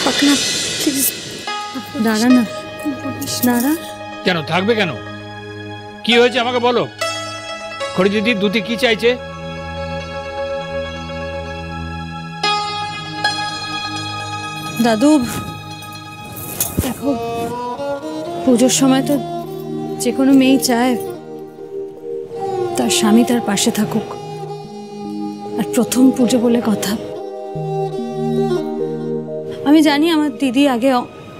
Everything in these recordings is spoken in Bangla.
থাক না প্লিজ, দাঁড়া না, দাঁড়া। কেন থাকবে কেন? কি হয়েছে আমাকে বলো। খড়ি দিদি দুটি কি চাইছে? দাদু দেখো, পুজোর সময় তো যে কোনো মেয়েই চায় তার স্বামী তার পাশে থাকুক, আর প্রথম পুজো বলে কথা। আমি জানি আমার দিদি আগে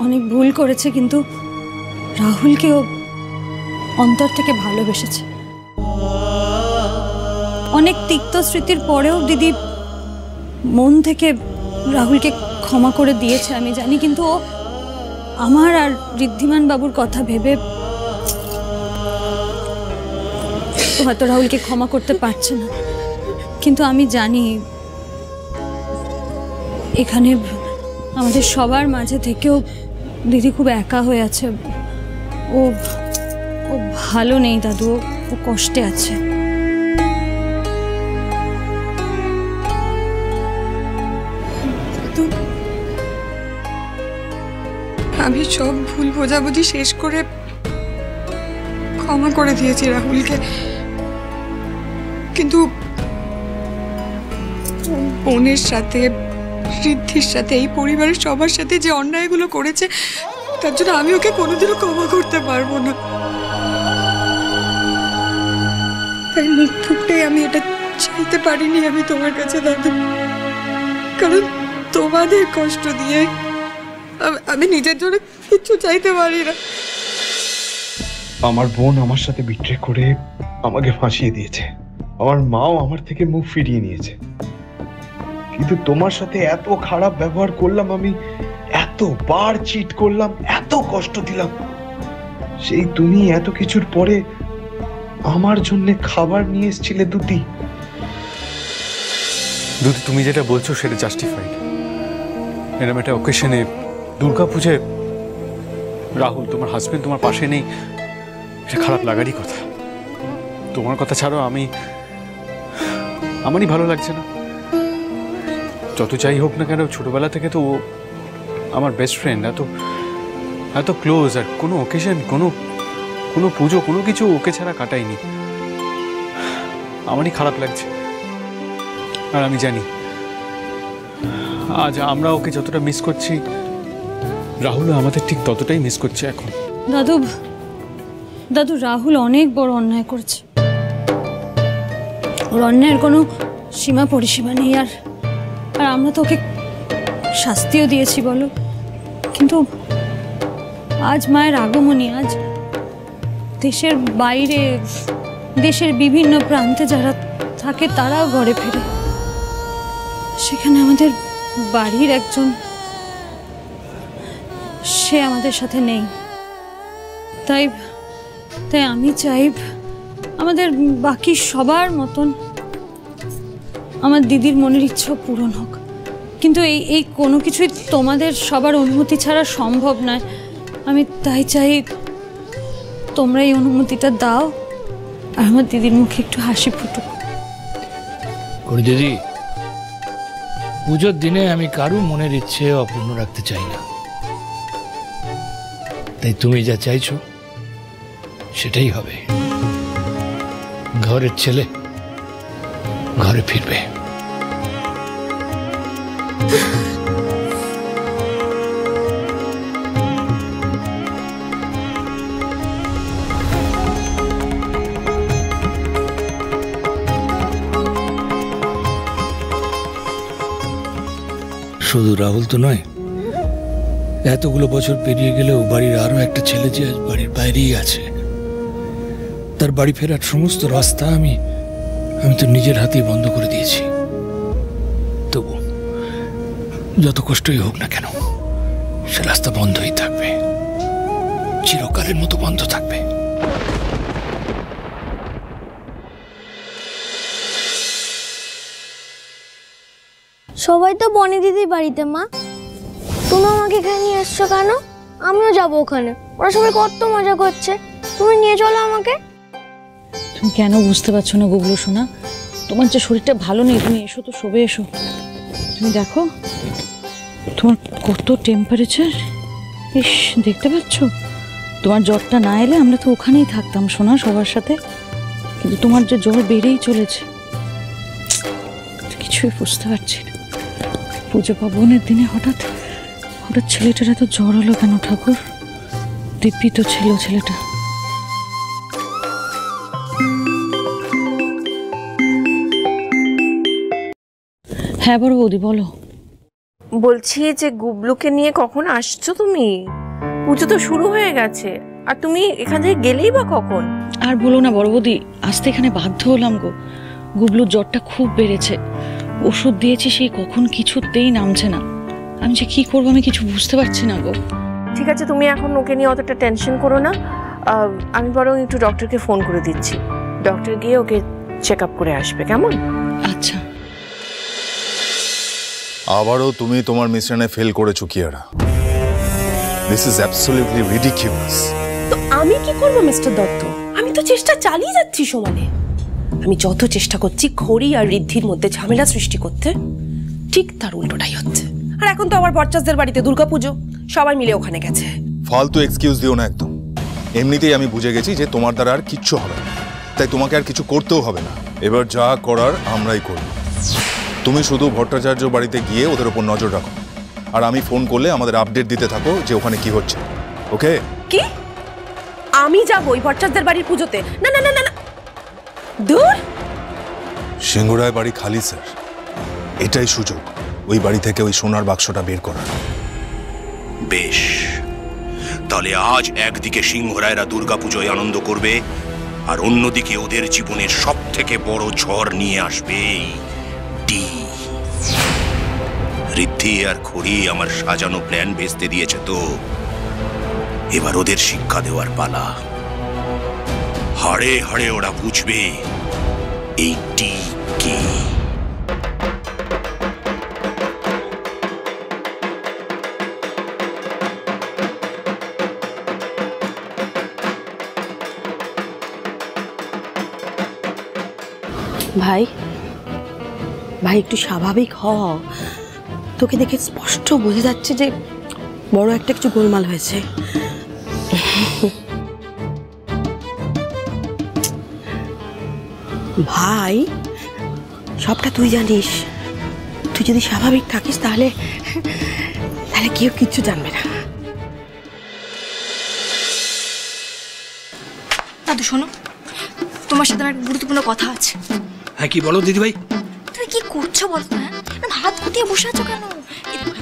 অনেক ভুল করেছে, কিন্তু রাহুলকে ও অন্তর থেকে ভালোবেসেছে। অনেক তিক্ত স্মৃতির পরেও দিদি মন থেকে রাহুলকে ক্ষমা করে দিয়েছে আমি জানি, কিন্তু ও আমার আর ঋদ্ধিমান বাবুর কথা ভেবে হয়তো রাহুলকে ক্ষমা করতে পারছে না। কিন্তু আমি জানি এখানে আমাদের সবার মাঝে থেকেও দিদি খুব একা হয়ে আছে। ও ও ভালো নেই দাদু, ও কষ্টে আছে। আমি সব ভুল বোঝাবুঝি শেষ করে ক্ষমা করে দিয়েছি রাহুলকে, কিন্তু বোনের সাথে, ঋদ্ধির সাথে, এই পরিবারের সবার সাথে যে অন্যায়গুলো করেছে তার জন্য আমি ওকে কোনোদিনও ক্ষমা করতে পারবো না। তাই মুখ ফুটে আমি এটা চাইতে পারিনি আমি তোমার কাছে দাদু, কারণ তোমাদের কষ্ট দিয়ে আমি নিজের জন্য কিছু চাইতে পারি না। আমার বোন আমার সাথে বিট্রে করে আমাকে ফাঁসিয়ে দিয়েছে, আমার মাও আমার থেকে মুখ ফিরিয়ে নিয়েছে, কিন্তু তোমার সাথে এত খারাপ ব্যবহার করলাম আমি, এতবার চিট করলাম, এত কষ্ট দিলাম, সেই তুমি এত কিছুর পরে আমার জন্য খাবার নিয়ে এসেছিলে দুটি। তুমি যেটা বলছো সেটা জাস্টিফাইড। এরকম একটা ওকেশনে, দুর্গাপূজায় রাহুল তোমার হাজবেন্ড তোমার পাশে নেই, এটা খারাপ লাগারই কথা। তোমার কথা ছাড়াও আমারই ভালো লাগছে না। যত যাই হোক না কেন, ছোটবেলা থেকে তো ও আমার বেস্ট ফ্রেন্ড, এত ক্লোজ, আর কোনো ওকেশন, কোনো পুজো, কোনো কিছু ওকে ছাড়া কাটাইনি। আমারই খারাপ লাগছে। আর আমি জানি আজ আমরা ওকে যতটা মিস করছি, রাহুলও আমাদের ঠিক ততটাই মিস করছে এখন। দাদু রাহুল অনেক বড় অন্যায় করছে, ওর অন্যায়ের কোনো সীমা পরিসীমা নেই। আর আমরা তো ওকে শাস্তিও দিয়েছি বলো, কিন্তু আজ মায়ের আগমনী, আজ দেশের বাইরে, দেশের বিভিন্ন প্রান্তে যারা থাকে তারাও ঘরে ফেরে, সেখানে আমাদের বাড়ির একজন সে আমাদের সাথে নেই। তাই আমি চাই আমাদের বাকি সবার মতন আমার দিদির মনের ইচ্ছা পূরণ হোক, কিন্তু এই কোনো কিছুই তোমাদের সবার অনুমতি ছাড়া সম্ভব নয়। আমি তাই চাই তোমরা এই অনুমতিটা দাও, আর আমার দিদির মুখে একটু হাসি ফুটুক। দিদি, পুজোর দিনে আমি কারো মনের ইচ্ছে অপূর্ণ রাখতে চাই না, তাই তুমি যা চাইছো সেটাই হবে। ঘরের ছেলে ঘরে ফিরবে। শুধু রাহুল তো নয়, এতগুলো বছর পেরিয়ে গেলেও বাড়ির আরো একটা ছেলে যে আজ বাড়ির বাইরেই আছে, তার বাড়ি ফেরার সমস্ত রাস্তা আমি তো নিজের হাতেই বন্ধ করে দিয়েছি। তবু যত কষ্টই হোক না কেন, সে রাস্তা বন্ধই থাকবে, চিরকালের মতো বন্ধ থাকবে। সবাই তো বনি দিদির বাড়িতে মা, তুমি আমাকে এখানে নিয়ে এসছো কেন? আমিও যাবো ওখানে, ওরা সবাই কত মজা করছে, তুমি নিয়ে চলো আমাকে। তুমি কেন বুঝতে পারছো না গুগলু সোনা? তোমার যে শরীরটা ভালো নেই, তুমি এসো তো, শোবে এসো। তুমি দেখো তোমার কত টেম্পারেচার! ইস, দেখতে পাচ্ছ? তোমার জ্বরটা না এলে আমরা তো ওখানেই থাকতাম সোনা, সবার সাথে। কিন্তু তোমার যে জ্বর বেড়েই চলেছে, কিছুই বুঝতে পারছি না। পুজো পার্বণের দিনে হঠাৎ হঠাৎ ছেলেটার এত জ্বর হলো কেন ঠাকুর? দিব্যি তো ছিল ছেলেটা। হ্যাঁ বড় বৌদি, বলো। বলছি যে গুবলুকে নিয়ে কখন আসছো তুমি? পুজো তো শুরু হয়ে গেছে, আর তুমি এখান থেকে গেলেই বা কখন? আর বলো না বড় বৌদি, আসতে এখানে বাধ্য হলাম গো। গুবলুর জ্বরটা খুব বেড়েছে, ওষুধ দিয়েছি সেই কখন, কিছুতেই নামছে না। আমি যে কি করবো আমি কিছু বুঝতে পারছি না গো। ঠিক আছে, তুমি এখন ওকে নিয়ে অতটা টেনশন করো না। আমি বরং একটু ডক্টরকে ফোন করে দিচ্ছি, ডক্টর গিয়ে ওকে চেক আপ করে আসবে, কেমন? আচ্ছা। আবারও তুমি তোমার মিশনে ফেল করেছো Kiara. This is absolutely ridiculous. তো আমি কি করব মিস্টার দত্ত? আমি তো চেষ্টা চালিয়ে যাচ্ছি সমানে। আমি যত চেষ্টা করছি খড়ি আর ঋদ্ধির মধ্যে ঝামেলা সৃষ্টি করতে, ঠিক তার উল্টোটাই হচ্ছে। আর এখন তো আবার বরচাষদের বাড়িতে দুর্গাপুজো, সবাই মিলে ওখানে গেছে। ফালতু এক্সকিউজ দিও না একদম। এমনিতেই আমি বুঝে গেছি যে তোমার দ্বারা আর কিচ্ছু হবে না, তাই তোমাকে আর কিছু করতেও হবে না। এবার যা করার আমরাই করব। তুমি শুধু ভট্টাচার্য বাড়িতে গিয়ে ওদের ওপর নজর রাখো, আর আমি ফোন করলে আমাদের আপডেট দিতে থাকো যে ওখানে কি হচ্ছে। ওকে? কি আমি যাব ওই ভট্টাচার্যদের বাড়ির পুজোতে? না না না না, দূর। সিংহরায় বাড়ি খালি স্যার, এটাই সুযোগ ওই বাড়ি থেকে ওই সোনার বাক্সটা বের করার। বেশ, তাহলে আজ একদিকে সিংহরায়রা দুর্গাপুজোয় আনন্দ করবে, আর অন্যদিকে ওদের জীবনের সব থেকে বড় ঝড় নিয়ে আসবে ঋদ্ধি আর খড়ি আমার সাজানো প্ল্যান ভেস্তে দিয়েছে, তো এবার ওদের শিক্ষা দেওয়ার পালা। হাড়ে হাড়ে ওরা বুঝবে এই টি কি। ভাই ভাই, একটু স্বাভাবিক হ। তোকে দেখে স্পষ্ট বোঝা যাচ্ছে যে বড় একটা কিছু গোলমাল হয়েছে। ভাই, সবটা তুই জানিস। তুই যদি স্বাভাবিক থাকিস তাহলে তাহলে কেউ কিচ্ছু জানবে না। দাদু শোনো, তোমার সাথে আমার একটা গুরুত্বপূর্ণ কথা আছে। হ্যাঁ, কি বলো দিদিভাই? তুমি কি করছো বলো তো? হ্যাঁ, হাত গুটিয়ে বসে আছো কেন?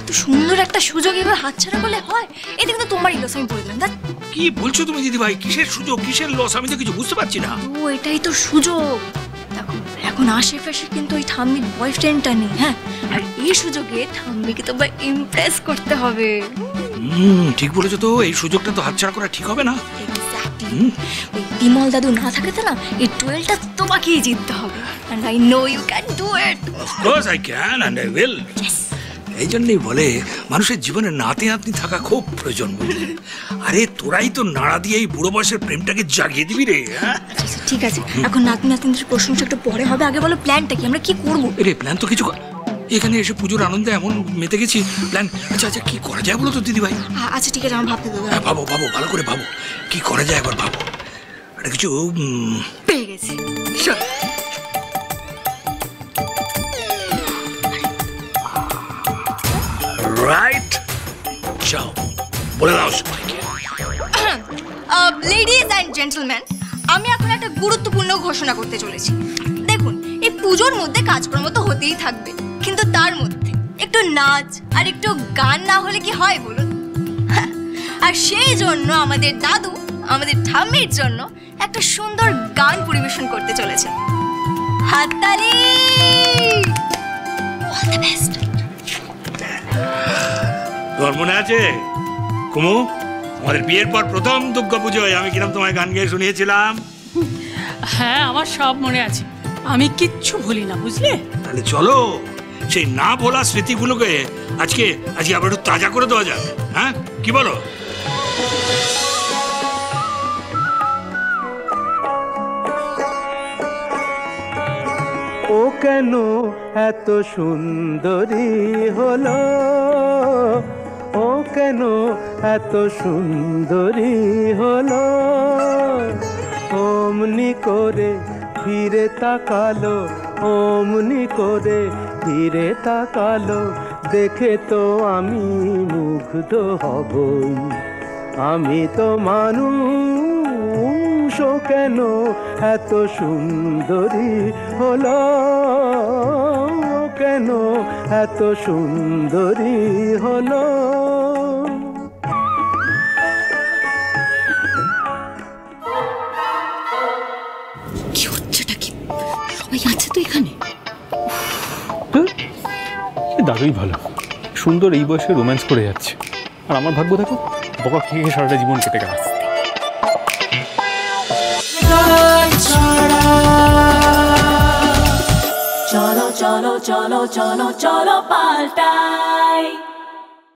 এত সুন্দর একটা সুযোগ এবার হাতছাড়া করলে হয়? এতে কিন্তু তোমারই লস, আমি বলে দিলাম। কি বলছো তুমি দিদিভাই? কিসের সুযোগ, কিসের লস? আমি তো কিছু বুঝতে পারছি না। ও, এটাই তো সুযোগ। দেখো, এখন আশেপাশে কিন্তু ওই ঠাম্মির বয়ফ্রেন্ডটা নেই। হ্যাঁ, আর এই সুযোগে ঠাম্মিকে তো ইমপ্রেস করতে হবে। ঠিক বলেছো তো, এই সুযোগটা তো হাতছাড়া করা ঠিক হবে না। ওই বিমল দাদু না থাকাতে না, এই ডুয়েলটা তোমাকেই জিততে হবে। And I know you can do it. Of course I can and I will. Yes. এই জন্যই বলে মানুষের জীবনে নাতি নাতনি থাকা খুব প্রয়োজন, বুঝলে? আরে তোরাই তো নাড়া দিয়ে এই বুড়ো বয়সের প্রেমটাকে জাগিয়ে দিবি রে। হ্যাঁ, আচ্ছা ঠিক আছে, এখন নাতনি নাতনিদের প্রশংসা একটু পরে হবে। আগে বলো প্ল্যানটা কি, আমরা কি করবো? রে প্ল্যান তো কিছু, এখানে এসে পুজোর আনন্দে এমন মেতে গেছি। প্ল্যান, আচ্ছা আচ্ছা কি করা যায় বলো তো দিদি ভাই? আচ্ছা ঠিক আছে, আমার ভাবতে দেবো। হ্যাঁ, ভাবো ভাবো, ভালো করে ভাবো কি করা যায়, একবার ভাবো। এটা কিছু পেয়ে গেছি। রাইট, যাও বলে দাও সবাইকে। লেডিজ অ্যান্ড জেন্টলম্যান, আমি এখন একটা গুরুত্বপূর্ণ ঘোষণা করতে চলেছি। দেখুন, এই পুজোর মধ্যে কাজকর্ম তো হতেই থাকবে, কিন্তু তার মধ্যে একটু নাচ আর একটু গান না হলে কি হয় বলুন? আর সেই জন্য আমাদের দাদু আমাদের ঠাম্মির জন্য একটা সুন্দর গান পরিবেশন করতে চলেছে। হাততালি! All the best. তোর মনে আছে কুমু, আমাদের বিয়ের পর প্রথম দুর্গাপুজোয় আমি কিরম তোমায় গান গেয়ে শুনিয়েছিলাম? হ্যাঁ, আমার সব মনে আছে, আমি কিচ্ছু ভুলি না, বুঝলে? তাহলে চলো সেই না ভোলা স্মৃতিগুলোকে আজকে আবার একটু তাজা করে দেওয়া যাক। হ্যাঁ, কি বলো? ও কেন এত সুন্দরী হলো, ও কেন এত সুন্দরী হলো। অমনি করে ফিরে তাকালো, অমনি করে ফিরে তাকালো, দেখে তো আমি মুগ্ধ হবই। আমি তো মানুষ, ও কেন এত সুন্দরী হলো, কেন এত সুন্দরী হলো। কি হচ্ছেটা কি? সবাই আছে তো এখানে? দাদুই ভালো, সুন্দর এই বয়সে রোম্যান্স করে যাচ্ছে, আর আমার ভাগ্য দেখো বকা খেয়ে সারাটা জীবন কেটে গেল। চলো চলো চলো চলো চলো পাল্টাই।